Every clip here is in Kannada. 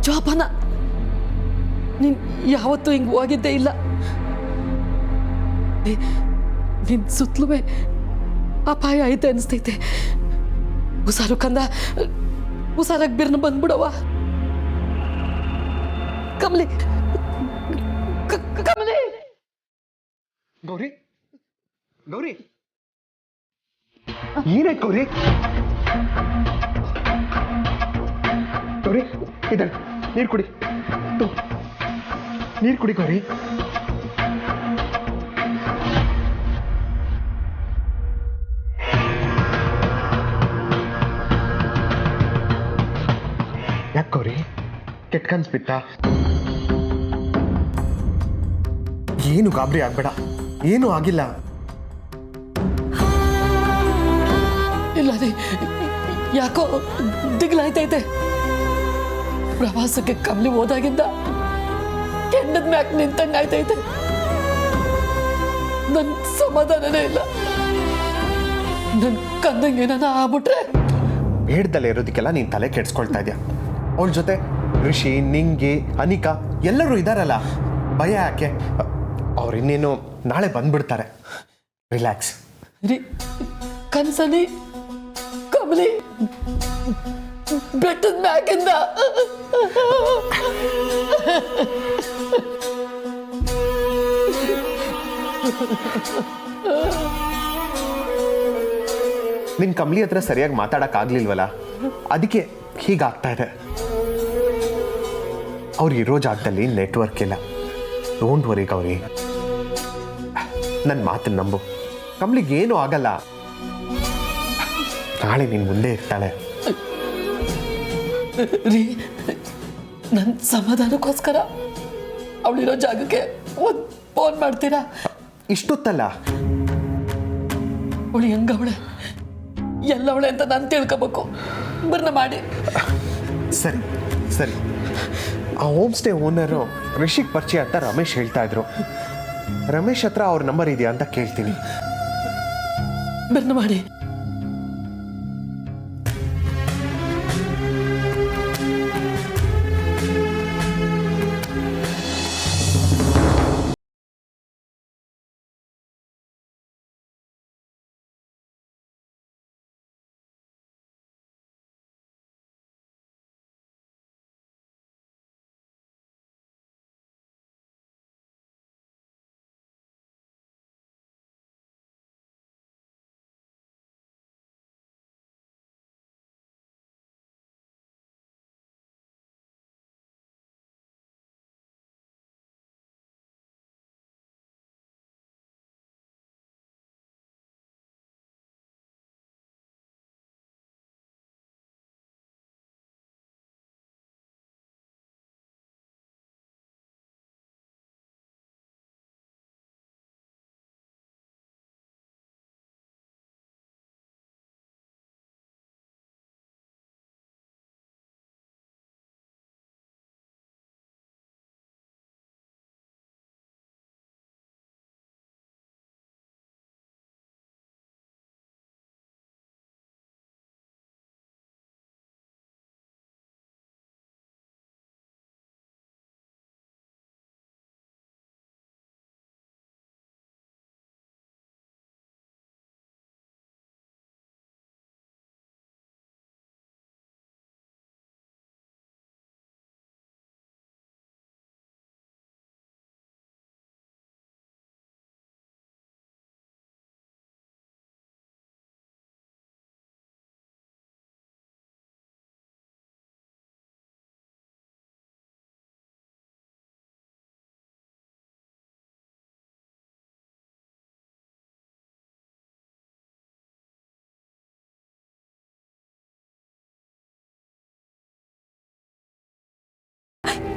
ಜೋಪಾನ. ನೀನ್ ಯಾವತ್ತೂ ಹಿಂಗೆ ಹೋಗಿದ್ದೇ ಇಲ್ಲ. ನಿನ್ ಸುತ್ತಲೂ ಅಪಾಯ ಐತೆ ಅನಿಸ್ತೈತೆ. ಹುಷಾರು ಕಂದ, ಹುಷಾರಾಗಿ ಬಿರ್ನ ಬಂದ್ಬಿಡವ. ಕಮಲಿ, ಕಮಲಿ. ಗೌರಿ, ಗೌರಿ, ಏನಾಯ್ತು ಗೌರಿ? ಗೌರಿ, ಇದ ನೀರು ಕುಡಿ, ನೀರು ಕುಡಿ ಗೌರಿ. ಯಾಕೆ ಗೌರಿ, ಕೆಟ್ಟ ಕನ್ಸ್ ಬಿಟ್ಟ? ಏನು ಗಾಬರಿ ಆಗ್ಬೇಡ, ಏನೂ ಆಗಿಲ್ಲ. ಇಲ್ಲ ರೀ, ಯಾಕೋ ದಿಗ್ಲಾಯ್ತೈತೆ. ಪ್ರವಾಸಕ್ಕೆ ಕಮಲಿ ಹೋದಾಗಿಂದ ಕೆಂಡದ ಮ್ಯಾಕ್ ನಿಂತಂಗಾಯ್ತೈತೆ. ನನ್ ಸಮಾಧಾನನೇ ಇಲ್ಲ. ನನ್ ಕಂದಂಗೆ ಏನಾನ ಆಗ್ಬಿಟ್ರೆ? ಬೇಡ್ದಲ್ಲೇ ಇರೋದಕ್ಕೆಲ್ಲ ನೀನು ತಲೆ ಕೆಡ್ಸ್ಕೊಳ್ತಾ ಇದೆಯಾ? ಅವಳ ಜೊತೆ ಋಷಿ, ನಿಂಗಿ, ಅನಿಕಾ ಎಲ್ಲರೂ ಇದ್ದಾರಲ್ಲ, ಭಯ ಯಾಕೆ? ಅವ್ರು ಇನ್ನೇನು ನಾಳೆ ಬಂದ್ಬಿಡ್ತಾರೆ. ರಿಲ್ಯಾಕ್ಸ್. ರೀ, ಕನ್ಸಲಿ ಕಮಲಿ ಬೆಟ್ಟದ ಮ್ಯಾಗಿಂದ ನಿನ್ ಕಮಲಿ ಹತ್ರ ಸರಿಯಾಗಿ ಮಾತಾಡಕ್ ಆಗ್ಲಿಲ್ವಲ್ಲ, ಅದಕ್ಕೆ ಹೀಗಾಗ್ತಾ ಇದೆ. ಅವ್ರು ಇರೋ ಜಾಗದಲ್ಲಿ ನೆಟ್ವರ್ಕ್ ಇಲ್ಲ. ಡೋಂಟ್ ವರಿ ಗೌರಿ, ನನ್ನ ಮಾತನ್ನ ನಂಬು. ಕಮಲಿಗೆ ಏನೂ ಆಗಲ್ಲ. ನಾಳೆ ನಿನ್ ಮುಂದೆ ಇರ್ತಾಳೆ. ರೀ, ನನ್ನ ಸಮಾಧಾನಕ್ಕೋಸ್ಕರ ಅವಳಿರೋ ಜಾಗಕ್ಕೆ ಒಂದು ಫೋನ್ ಮಾಡ್ತೀರಾ? ಇಷ್ಟೊತ್ತಲ್ಲ. ಅವಳು ಹೆಂಗವಳೆ, ಎಲ್ಲವಳೆ ಅಂತ ನಾನು ತಿಳ್ಕೋಬೇಕು. ಬರ್ನ ಮಾಡಿ. ಸರಿ ಸರಿ. ಆ ಹೋಮ್ ಸ್ಟೇ ಓನರು ರಿಷಿಕ್ ಪರಿಚಯ ಅಂತ ರಮೇಶ್ ಹೇಳ್ತಾ ಇದ್ರು. ರಮೇಶ್ ಹತ್ರ ಅವ್ರ ನಂಬರ್ ಇದೆಯಾ ಅಂತ ಕೇಳ್ತೀನಿ. ಬರ್ನ ಮಾಡಿ.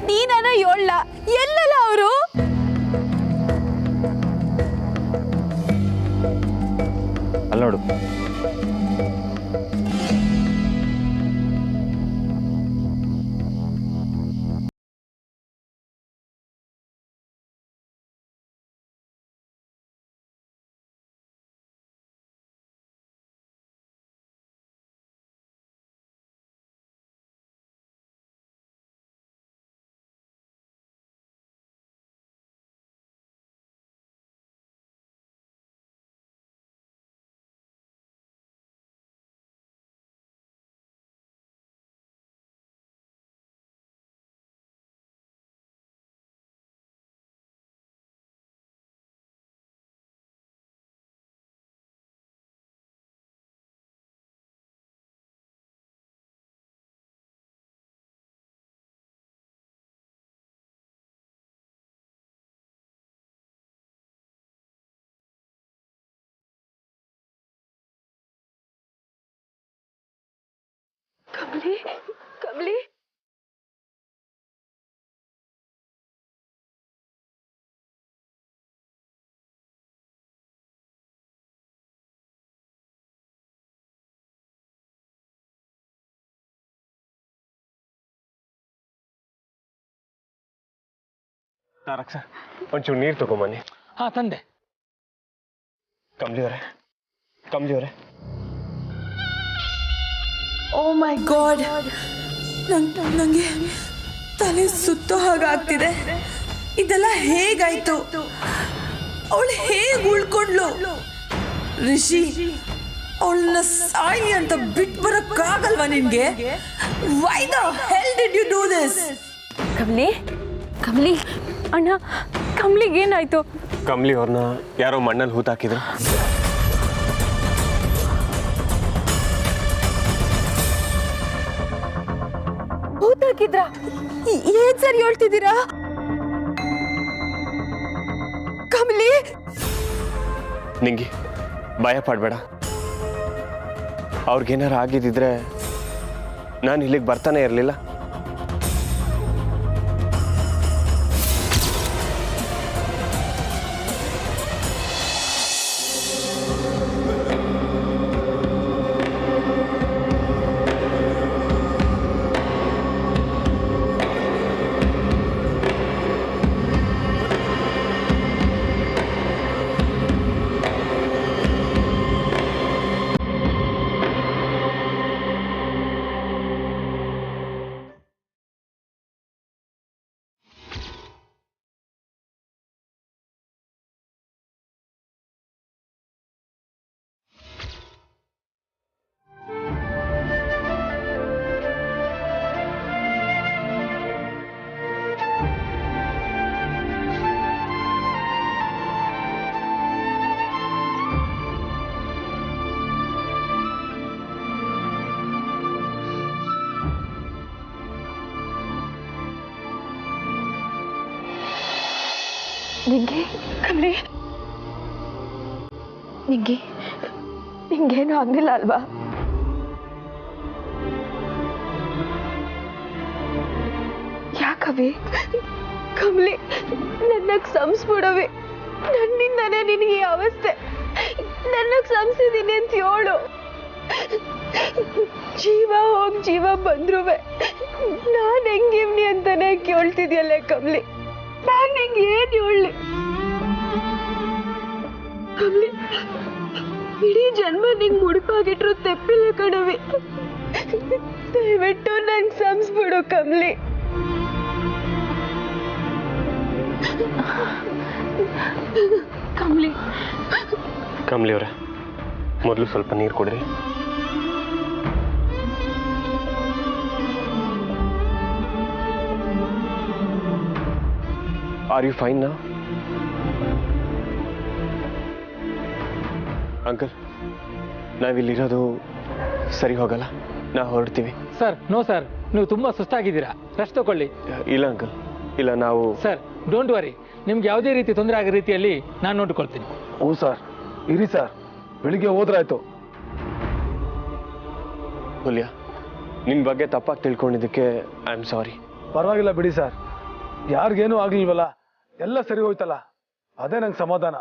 ನೀನಾನ ಯೋಳ್ಳ ಎಲ್ಲಲ್ಲ ಅವರು? ಅಲ್ಲಿ ನೋಡು. ಕಮಲಿ ಕಮಲಿ ತಾರಕ್ ಸರ್ ಒಂಚೂರು ನೀರು ತಗೊಂಬನ್ನಿ. ಹಾ ತಂದೆ. ಕಮ್ಲಿ ಅವರೇ ಓ ಮೈ ಗಾಡ್, ನಂಗೆ ತಲೆ ಸುತ್ತೋ ಹಾಗಾಗ್ತಿದೆ. ಇದೆಲ್ಲ ಹೇಗಾಯ್ತು? ಅವಳು ಹೇಗೆ ಉಳ್ಕೊಂಡ್ಲು? ರಿಷಿ ಅವಳನ್ನ ಸಾಯಿ ಅಂತ ಬಿಟ್ಟು ಬರೋಕ್ಕಾಗಲ್ವಾ ನಿನ್ಗೆ? Why the hell did you do this? Kamali Kamali ಅಣ್ಣ, ಕಮಲಿಗೇನಾಯ್ತು? ಕಮ್ಲಿ ಅವ್ರನ್ನ ಯಾರೋ ಮಣ್ಣಲ್ಲಿ ಹೂತಾಕಿದ್ರು. ಹೂತಾಕಿದ್ರ? ಏನ್ ಸರಿ ಹೇಳ್ತಿದ್ದೀರಾ ಕಮಲಿ? ನಿಂಗಿ ಭಯ ಪಡಬೇಡ. ಅವ್ರಿಗೇನಾರು ಆಗಿದ್ದಿದ್ರೆ ನಾನು ಇಲ್ಲಿಗೆ ಬರ್ತಾನೆ ಇರಲಿಲ್ಲ. ನಿಂಗೆ ಕಮಲಿ, ನಿಂಗೇನು ಆಗ್ಲಿಲ್ಲ ಅಲ್ವಾ? ಯಾಕವೇ ಕಮಲಿ, ನನ್ನ ಕ್ಷಮಿಸ್ಬಿಡವೆ. ನನ್ನಿಂದನೇ ನಿನಗೆ ಈ ಅವಸ್ಥೆ. ನನ್ನ ಕ್ಷಮಿಸಿದೀನಿ ಅಂತ ಹೇಳು. ಜೀವ ಹೋಗ್ ಜೀವ ಬಂದ್ರುವೆ ನಾನು ಹೆಂಗಿವ್ನಿ ಅಂತಾನೆ ಕೇಳ್ತಿದ್ಯಲ್ಲ ಕಮಲಿ. ನಾನು ನಿಂಗೆ ಏನ್ ಹೇಳಿ ಕಮಲಿ? ಇಡೀ ಜನ್ಮ ನಿಂಗೆ ಮುಡುಪಾಗಿಟ್ರು ತೆಪ್ಪಿಲ್ಲ ಕಣವಿ. ದಯವಿಟ್ಟು ನನ್ ಕ್ಷಮಿಸ್ಬಿಡು ಕಮಲಿ. ಕಮಲಿ ಕಮ್ಲಿ ಅವರೇ, ಮೊದಲು ಸ್ವಲ್ಪ ನೀರು ಕೊಡ್ರಿ. ಆರ್ ಯು ಫೈನ್ ನಾ? ಅಂಕಲ್, ನಾವಿಲ್ಲಿರೋದು ಸರಿ ಹೋಗಲ್ಲ, ನಾವು ಹೊರಡ್ತೀವಿ. ಸರ್ ನೋ ಸರ್, ನೀವು ತುಂಬಾ ಸುಸ್ತಾಗಿದ್ದೀರಾ, ರೆಸ್ಟ್ ತಗೊಳ್ಳಿ. ಇಲ್ಲ ಅಂಕಲ್, ಇಲ್ಲ ನಾವು. ಸರ್ ಡೋಂಟ್ ವರಿ, ನಿಮ್ಗೆ ಯಾವುದೇ ರೀತಿ ತೊಂದರೆ ಆಗೋ ರೀತಿಯಲ್ಲಿ ನಾನು ನೋಡಿಕೊಳ್ತೀನಿ. ಹ್ಞೂ ಸರ್, ಇರಿ ಸರ್, ಬೆಳಿಗ್ಗೆ ಹೋದ್ರಾಯ್ತು. ಹುಲಿಯ, ನಿನ್ನ ಬಗ್ಗೆ ತಪ್ಪಾಗಿ ತಿಳ್ಕೊಂಡಿದ್ದಕ್ಕೆ ಐ ಆಮ್ ಸಾರಿ. ಪರವಾಗಿಲ್ಲ ಬಿಡಿ ಸರ್, ಯಾರಿಗೇನೂ ಆಗ್ಲಿಲ್ವಲ್ಲ, ಎಲ್ಲ ಸರಿ ಹೋಯ್ತಲ್ಲ, ಅದೇ ನಂಗೆ ಸಮಾಧಾನ.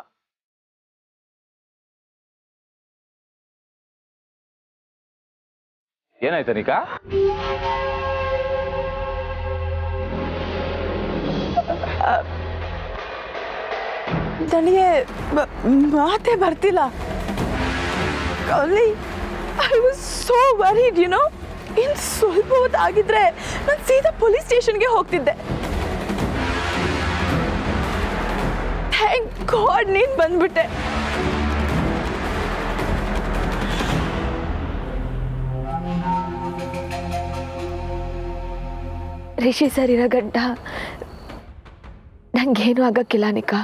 ಏನಾಯ್ತು ನಿಕಾ? ನನಗೆ ಮಾತೇ ಬರ್ತಿಲ್ಲ. Kamali, I was so worried, you know. ಇನ್ನು ಸ್ವಲ್ಪ ಹೊತ್ತು ಆಗಿದ್ರೆ ನಾನು ಸೀದಾ ಪೊಲೀಸ್ ಸ್ಟೇಷನ್ಗೆ ಹೋಗ್ತಿದ್ದೆ. ಥ್ಯಾಂಕ್ ಗಾಡ್ ನೀನು ಬಂದ್ಬಿಟ್ಟೆ. ರಿಷಿ ಸರ್ ಇರೋ ಗಂಟ ನಂಗೇನು ಆಗಕ್ಕಿಲ್ಲ ನಿಕಾ.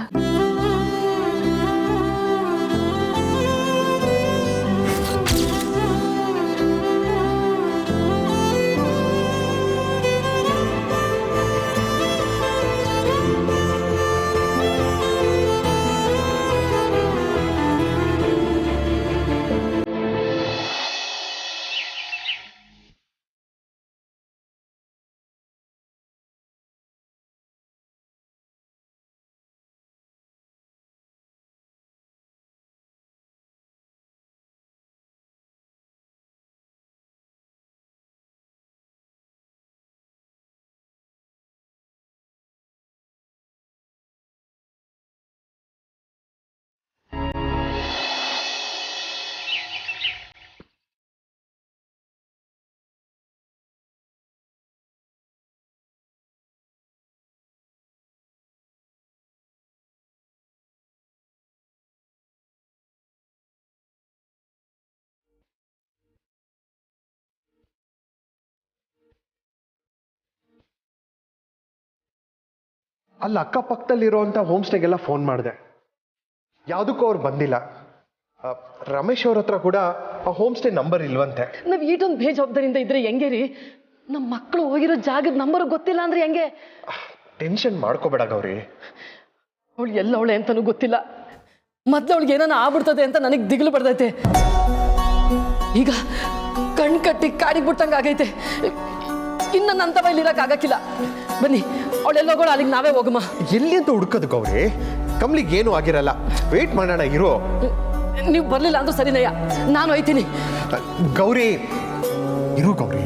ಅಲ್ಲಿ ಅಕ್ಕಪಕ್ಕದಲ್ಲಿರೋಂಥ ಹೋಮ್ ಸ್ಟೇಗೆಲ್ಲ ಫೋನ್ ಮಾಡಿದೆ, ಯಾವುದಕ್ಕೂ ಅವ್ರು ಬಂದಿಲ್ಲ. ರಮೇಶ್ ಅವ್ರ ಹತ್ರ ಕೂಡ ಆ ಹೋಮ್ ಸ್ಟೇ ನಂಬರ್ ಇಲ್ವಂತೆ. ನಾವು ಈಟೊಂದು ಬೇಜವಾಬ್ದಾರಿಯಿಂದ ಇದ್ರೆ ಹೆಂಗೆ ರೀ? ನಮ್ಮ ಮಕ್ಕಳು ಹೋಗಿರೋ ಜಾಗದ ನಂಬರ್ ಗೊತ್ತಿಲ್ಲ ಅಂದ್ರೆ ಹೆಂಗೆ? ಟೆನ್ಷನ್ ಮಾಡ್ಕೋಬೇಡ ಗೌರಿ. ಅವಳು ಎಲ್ಲವಳೆ ಅಂತನೂ ಗೊತ್ತಿಲ್ಲ. ಮೊದ್ಲು ಅವಳಿಗೆ ಏನಾನ ಆಗ್ಬಿಡ್ತದೆ ಅಂತ ನನಗೆ ದಿಗಿಲು ಬರ್ತೈತೆ. ಈಗ ಕಣ್ ಕಟ್ಟಿ ಕಾಡಿಗೆ ಬಿಟ್ಟಂಗೆ ಆಗೈತೆ. ಇನ್ನು ನನ್ನ ತವ ಇಲ್ಲಿ ಇರೋಕ್ಕಾಗಕ್ಕಿಲ್ಲ. ಬನ್ನಿ, ಅವಳೆಲ್ಲೋಗಳು ಅಲ್ಲಿಗೆ ನಾವೇ ಹೋಗಮ್ಮ. ಎಲ್ಲಿ ಅಂತ ಹುಡ್ಕೋದು ಗೌರಿ? ಕಮ್ಲಿಗೆ ಏನು ಆಗಿರಲ್ಲ, ವೇಟ್ ಮಾಡೋಣ ಇರೋ. ನೀವು ಬರಲಿಲ್ಲ ಅಂದ್ರೂ ಸರಿನಯ್ಯ, ನಾನು ಹೋಯ್ತೀನಿ. ಗೌರಿ ಇರು ಗೌರಿ.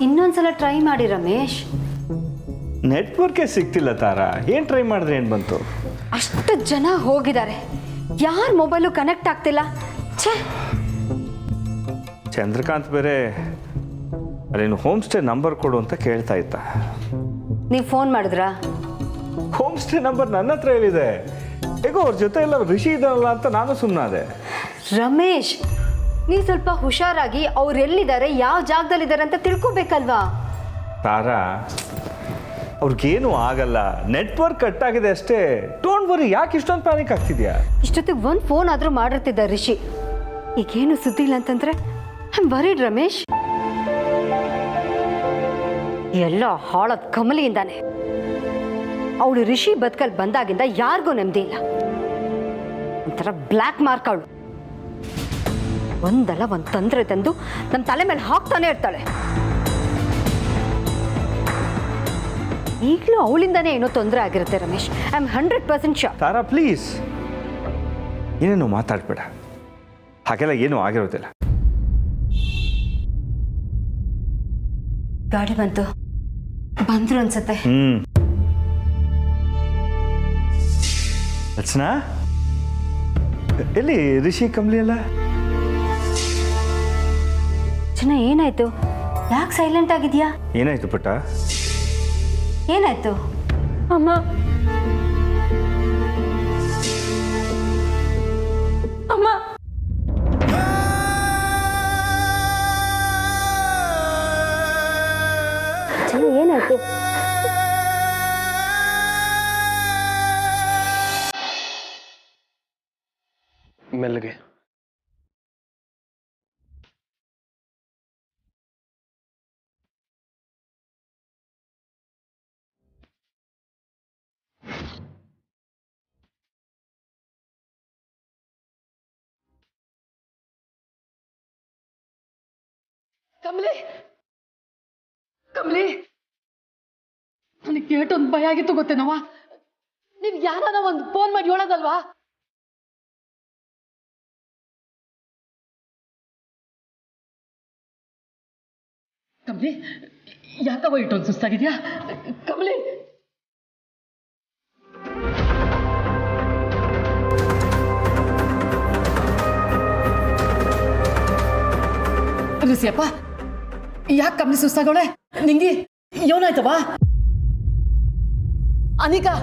ಇನ್ನೊಂದ್ಸಲ ಟ್ರೈ ಮಾಡಿ ರಮೇಶ್. ನೆಟ್ವರ್ಕೇ ಸಿಗ್ತಿಲ್ಲ ತಾರಾ, ಏನು ಟ್ರೈ ಮಾಡಿದ್ರೆ ಏನು ಬಂತು? ಅಷ್ಟು ಜನ ಹೋಗಿದ್ದಾರೆ, ಯಾರ ಮೊಬೈಲು ಕನೆಕ್ಟ್ ಆಗ್ತಿಲ್ಲ. ಛೇ, ಚಂದ್ರಕಾಂತ್ ಬೇರೆ ಅಲ್ಲೇನು ಹೋಮ್ ಸ್ಟೇ ನಂಬರ್ ಕೊಡು ಅಂತ ಕೇಳ್ತಾ ಇದ್ದ. ನೀವು ಫೋನ್ ಮಾಡಿದ್ರಾ? ಹೋಮ್ ಸ್ಟೇ ನಂಬರ್ ನನ್ನ ಹತ್ರ ಏನಿದೆ, ಹೇಗೋ ಅವ್ರ ಜೊತೆ ಎಲ್ಲ ಋಷಿ ಇದ್ದಾರಲ್ಲ ಅಂತ ನಾನು ಸುಮ್ಮನಾದೆ. ರಮೇಶ್, ನೀವು ಸ್ವಲ್ಪ ಹುಷಾರಾಗಿ ಅವ್ರು ಎಲ್ಲಿದ್ದಾರೆ, ಯಾವ ಜಾಗದಲ್ಲಿದ್ದಾರೆ ಅಂತ ತಿಳ್ಕೊಬೇಕಲ್ವಾ? ತಾರಾ, ಅವ್ರಿಗೇನು ಆಗಲ್ಲ, ನೆಟ್ವರ್ಕ್ ಕಟ್ ಆಗಿದೆ ಅಷ್ಟೇ. ಡೋಂಟ್ ವರಿ, ಯಾಕೆ ಇಷ್ಟೊಂದು ಪ್ಯಾನಿಕ್ ಆಗ್ತಿದ್ಯಾ? ಇಷ್ಟೊತ್ತಿಗೆ ಒಂದು ಫೋನ್ ಆದರೂ ಮಾಡಿರ್ತಿದ್ದ ರಿಷಿ. ಈಗೇನು ಸುದ್ದಿ ಇಲ್ಲ ಅಂತಂದ್ರೆ ಐ ಆಮ್ ವರಿಡ್ ರಮೇಶ್. ಎಲ್ಲ ಹಾಳದ ಕಮಲಿಯಿಂದಾನೆ. ಅವಳು ರಿಷಿ ಬದುಕಲ್ಲಿ ಬಂದಾಗಿಂದ ಯಾರಿಗೂ ನೆಮ್ಮದಿ ಇಲ್ಲ. ಒಂಥರ ಬ್ಲ್ಯಾಕ್ ಮಾರ್ಕ್ ಅವಳು. ಒಂದಲ್ಲ ಒಂದು ತೊಂದರೆ ತಂದು ನಮ್ಮ ತಲೆ ಮೇಲೆ ಹಾಕ್ತಾನೆ ಇರ್ತಾಳೆ. ಈಗಲೂ ಅವಳಿಂದಾನೇ ಏನೋ ತೊಂದರೆ ಆಗಿರುತ್ತೆ Ramesh. I am 100% sure. Tara please, ಏನೇನು ಮಾತಾಡ್ಬೇಡ, ಹಾಗೆಲ್ಲ ಏನೂ ಆಗಿರೋದಿಲ್ಲ. ಗಾಡಿ ಬಂದ್ರು ಅನ್ಸತ್ತೆ. ರಚನಾ, ಎಲ್ಲಿ ರಿಷಿ ಕಮ್ಲಿ ಎಲ್ಲ? ಚೆನ್ನ, ಏನಾಯ್ತು? ಯಾಕೆ ಸೈಲೆಂಟ್ ಆಗಿದ್ಯಾ? ಏನಾಯ್ತು ಪುಟ್ಟ? ಏನಾಯ್ತು? ಅಮ್ಮ, ಅಮ್ಮ, ಚೆನ್ನ, ಏನಾಯ್ತು? ಮೆಲ್ಲಗೆ. ಕಮಲಿ, ಕಮಲಿ, ನನಗೆ ಕೇಟೊಂದು ಭಯ ಆಗಿತ್ತು ಗೊತ್ತೇನವ್ವ. ನೀವು ಯಾರಾನ ಒಂದು ಫೋನ್ ಮಾಡಿ ಹೇಳೋದಲ್ವಾ? ಕಮಲಿ, ಯಾಕವ ಇಟ್ಟೊಂದು ಸುಸ್ತಾಗಿದ್ಯಾ? ಕಮಲಿ, ಋಷಿಯಪ್ಪ, ಯಾಕೆ ಕಮ್ಮಿ ಸುಸ್ತಾಗವಳೆ? ನಿಂಗಿ ಏನಾಯ್ತವಾ? ಅನಿಕಾ,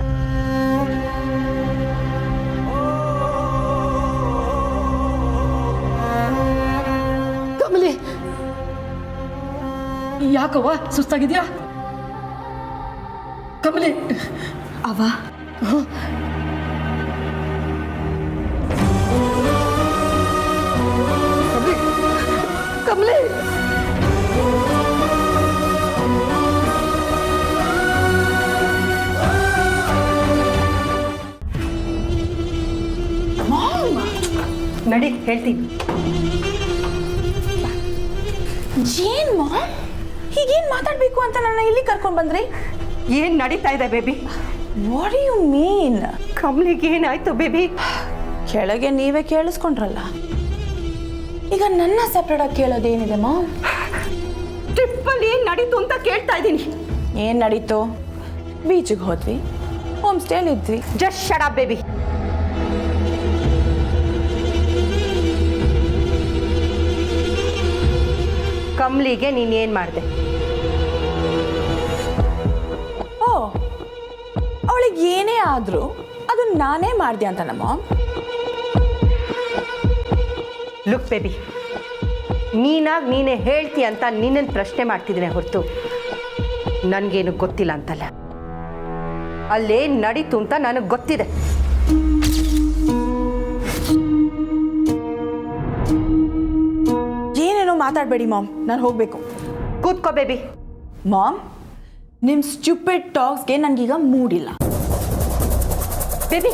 ಕಮಲಿ, ಯಾಕವ್ವ ಸುಸ್ತಾಗಿದ್ಯಾ? ಕಮಲಿ ಅವ ಕಮಲಿ, ನಡಿ, ಹೇಳ್ತೀನಿ. ಏನ್ ಮಾ, ಹೀಗೇನ್ ಮಾತಾಡ್ಬೇಕು ಅಂತ ನನ್ನ ಇಲ್ಲಿ ಕರ್ಕೊಂಡ್ ಬಂದ್ರಿ? ಏನ್ ನಡೀತಾ ಇದೆ ಬೇಬಿ? What you mean? ಕಮ್ಲಿಗೆ ಏನಾಯ್ತು ಬೇಬಿ? ಕೆಳಗೆ ನೀವೇ ಕೇಳಿಸ್ಕೊಂಡ್ರಲ್ಲ, ಈಗ ನನ್ನ ಸಪ್ರೇಟ್ ಆಗಿ ಕೇಳೋದೇನಿದೆ ಮಾ? ಟ್ರಿಪ್ಪಲ್ಲಿ ಏನ್ ನಡೀತು ಅಂತ ಕೇಳ್ತಾ ಇದ್ದೀನಿ. ಏನ್ ನಡೀತು? ಬೀಚಿಗೆ ಹೋದ್ವಿ, ಹೋಮ್ ಸ್ಟೇಲಿ ಇದ್ವಿ. Just shut up baby. ಕಮ್ಲಿಗೆ ನೀನೇನ್ ಮಾಡಿದೆ? ಓ, ಅವಳಿಗೆ ಏನೇ ಆದರೂ ಅದು ನಾನೇ ಮಾಡಿದೆ ಅಂತ ನಮ್ಮ ಲುಕ್ ಬೇಬಿ, ನೀನೇ ಹೇಳ್ತಿ ಅಂತ ನಿನ್ನನ್ನು ಪ್ರಶ್ನೆ ಮಾಡ್ತಿದ್ದೀನಿ ಹೊರತು ನನಗೇನು ಗೊತ್ತಿಲ್ಲ ಅಂತಲ್ಲ. ಅಲ್ಲೇನು ನಡೀತು ಅಂತ ನನಗೆ ಗೊತ್ತಿದೆ. ಏನೇನೋ ಮಾತಾಡಬೇಡಿ ಮಾಮ್, ನಾನು ಹೋಗಬೇಕು. ಕೂತ್ಕೋ ಬೇಬಿ. ಮಾಮ್, ನಿಮ್ಮ ಸ್ಟುಪಿಡ್ ಟಾಕ್ಸ್ಗೆ ನನಗೀಗ ಮೂಡಿಲ್ಲ. ಬೇಬಿ,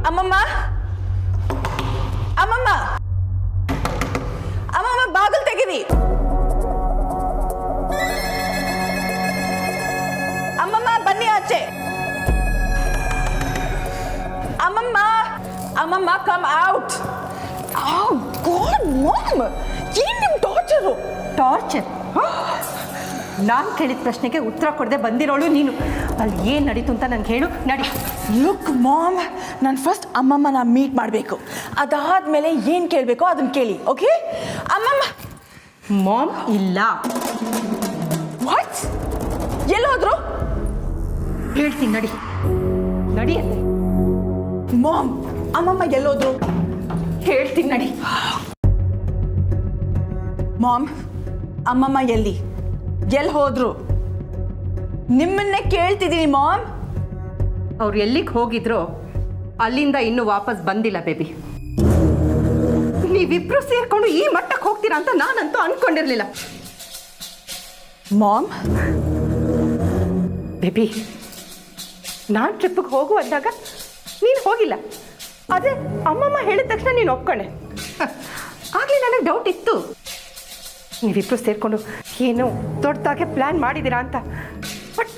ಅಮ್ಮಮ್ಮ, ಅಮ್ಮಮ್ಮ, ಅಮ್ಮಮ್ಮ, ಬಾಗಿಲು ತೆಗೀರಿ. ಅಮ್ಮಮ್ಮ, ಬನ್ನಿ ಆಚೆ. ಅಮ್ಮಮ್ಮ, ಅಮ್ಮಮ್ಮ, ಕಮ್ ಔಟ್. ಗಾಡ್ ಮಾಮ್, ಏನ್ ನಿಮ್ ಟಾರ್ಚರು? ಟಾರ್ಚರ್? ನಾನು ಕೇಳಿದ ಪ್ರಶ್ನೆಗೆ ಉತ್ತರ ಕೊಡದೆ ಬಂದಿರೋಳು ನೀನು. ಅಲ್ಲಿ ಏನು ನಡೀತು ಅಂತ ನನಗೆ ಹೇಳು. ನಡಿ. ಲುಕ್ ಮಾಮ್, ನಾನು ಫಸ್ಟ್ ಅಮ್ಮಮ್ಮನ ಮೀಟ್ ಮಾಡಬೇಕು. ಅದಾದಮೇಲೆ ಏನು ಕೇಳಬೇಕೋ ಅದನ್ನು ಕೇಳಿ, ಓಕೆ? ಅಮ್ಮಮ್ಮ. ಮಾಮ್ ಇಲ್ಲ. ವಾಟ್? ಎಲ್ಲೋದ್ರು? ಹೇಳ್ತೀನಿ, ನಡಿ. ನಡಿ ಅಂದೆ. ಮಾಮ್, ಅಮ್ಮಮ್ಮ ಎಲ್ಲೋದ್ರು? ಹೇಳ್ತೀನಿ, ನಡಿ. ಮಾಮ್, ಅಮ್ಮಮ್ಮ ಎಲ್ಲಿ ಹೋದ್ರು? ನಿಮ್ಮನ್ನೇ ಕೇಳ್ತಿದ್ದೀನಿ ಮಾಮ್. ಅವ್ರು ಎಲ್ಲಿಗೆ ಹೋಗಿದ್ರೋ ಅಲ್ಲಿಂದ ಇನ್ನೂ ವಾಪಸ್ ಬಂದಿಲ್ಲ ಬೇಬಿ. ನೀವಿಬ್ರು ಸೇರ್ಕೊಂಡು ಈ ಮಟ್ಟಕ್ಕೆ ಹೋಗ್ತೀರಾ ಅಂತ ನಾನಂತೂ ಅನ್ಕೊಂಡಿರ್ಲಿಲ್ಲ. ಮಾಮ್, ಬೇಬಿ, ನಾನು ಟ್ರಿಪ್ಪಿಗೆ ಹೋಗು ಅಂದಾಗ ನೀನು ಹೋಗಿಲ್ಲ. ಆದರೆ ಅಮ್ಮಮ್ಮ ಹೇಳಿದ ತಕ್ಷಣ ನೀನು ಒಪ್ಕೊಂಡೆ. ಆಗಲಿ ನನಗೆ ಡೌಟ್ ಇತ್ತು, ನೀವಿಬ್ರು ಸೇರಿಕೊಂಡು ಏನೋ ದೊಡ್ಡದಾಗೆ ಪ್ಲ್ಯಾನ್ ಮಾಡಿದ್ದೀರಾ ಅಂತ. ಬಟ್